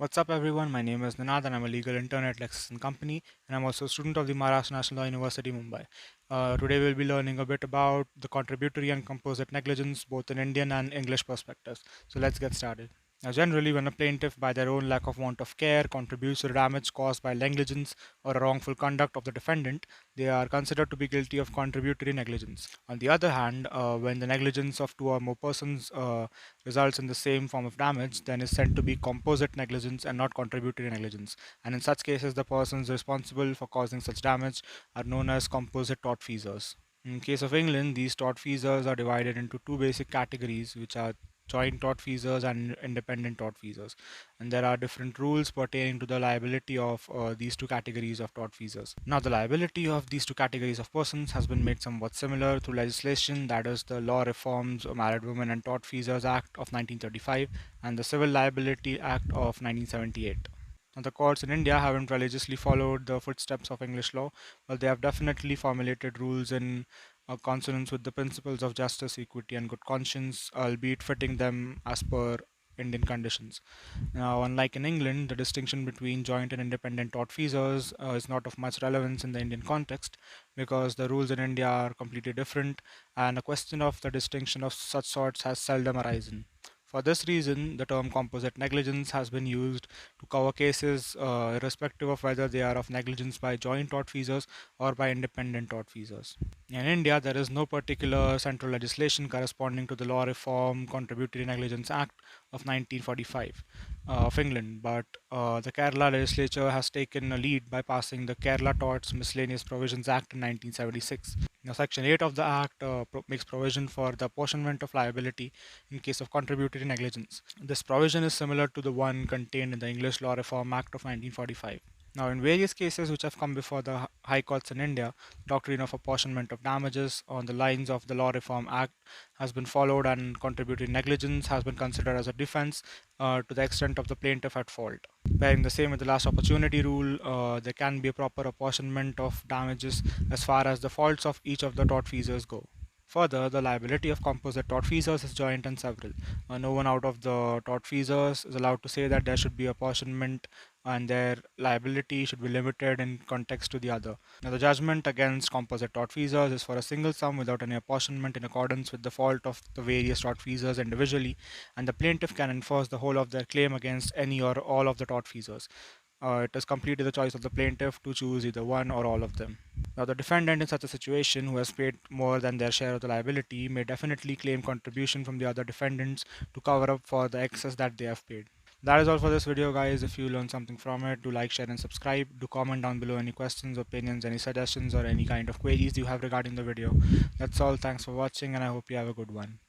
What's up everyone, my name is Ninad and I'm a legal intern at LEXIS and Company, and I'm also a student of the Maharashtra National Law University, Mumbai. Today we'll be learning a bit about the contributory and composite negligence, both in Indian and English perspectives. So let's get started. Now, generally, when a plaintiff, by their own lack of want of care, contributes to the damage caused by negligence or a wrongful conduct of the defendant, they are considered to be guilty of contributory negligence. On the other hand, when the negligence of two or more persons results in the same form of damage, then is said to be composite negligence and not contributory negligence. And in such cases, the persons responsible for causing such damage are known as composite tortfeasors. In case of England, these tortfeasors are divided into two basic categories, which are joint tortfeasors and independent tortfeasors. And there are different rules pertaining to the liability of these two categories of tortfeasors. Now, the liability of these two categories of persons has been made somewhat similar through legislation, that is the Law Reforms Married Women and Tortfeasors Act of 1935 and the Civil Liability Act of 1978. Now, the courts in India haven't religiously followed the footsteps of English law, but they have definitely formulated rules in consonance with the principles of justice, equity, and good conscience, albeit fitting them as per Indian conditions. Now, unlike in England, the distinction between joint and independent tortfeasors is not of much relevance in the Indian context because the rules in India are completely different, and a question of the distinction of such sorts has seldom arisen. For this reason, the term composite negligence has been used to cover cases irrespective of whether they are of negligence by joint tortfeasors or by independent tortfeasors. In India, there is no particular central legislation corresponding to the Law Reform Contributory Negligence Act of 1945 of England, but the Kerala legislature has taken a lead by passing the Kerala Torts Miscellaneous Provisions Act in 1976. Now, Section 8 of the Act makes provision for the apportionment of liability in case of contributory negligence. This provision is similar to the one contained in the English Law Reform Act of 1945. Now, in various cases which have come before the high courts in India, doctrine of apportionment of damages on the lines of the Law Reform Act has been followed, and contributory negligence has been considered as a defense to the extent of the plaintiff at fault. Bearing the same with the last opportunity rule, there can be a proper apportionment of damages as far as the faults of each of the tortfeasors go. Further, the liability of composite tortfeasors is joint and several. No one out of the tortfeasors is allowed to say that there should be apportionment and their liability should be limited in context to the other. Now, the judgment against composite tortfeasors is for a single sum without any apportionment in accordance with the fault of the various tortfeasors individually, and the plaintiff can enforce the whole of their claim against any or all of the tortfeasors. It is completely the choice of the plaintiff to choose either one or all of them. Now, the defendant in such a situation who has paid more than their share of the liability may definitely claim contribution from the other defendants to cover up for the excess that they have paid. That is all for this video, guys. If you learned something from it, do like, share, and subscribe. Do comment down below any questions, opinions, any suggestions, or any kind of queries you have regarding the video. That's all. Thanks for watching, and I hope you have a good one.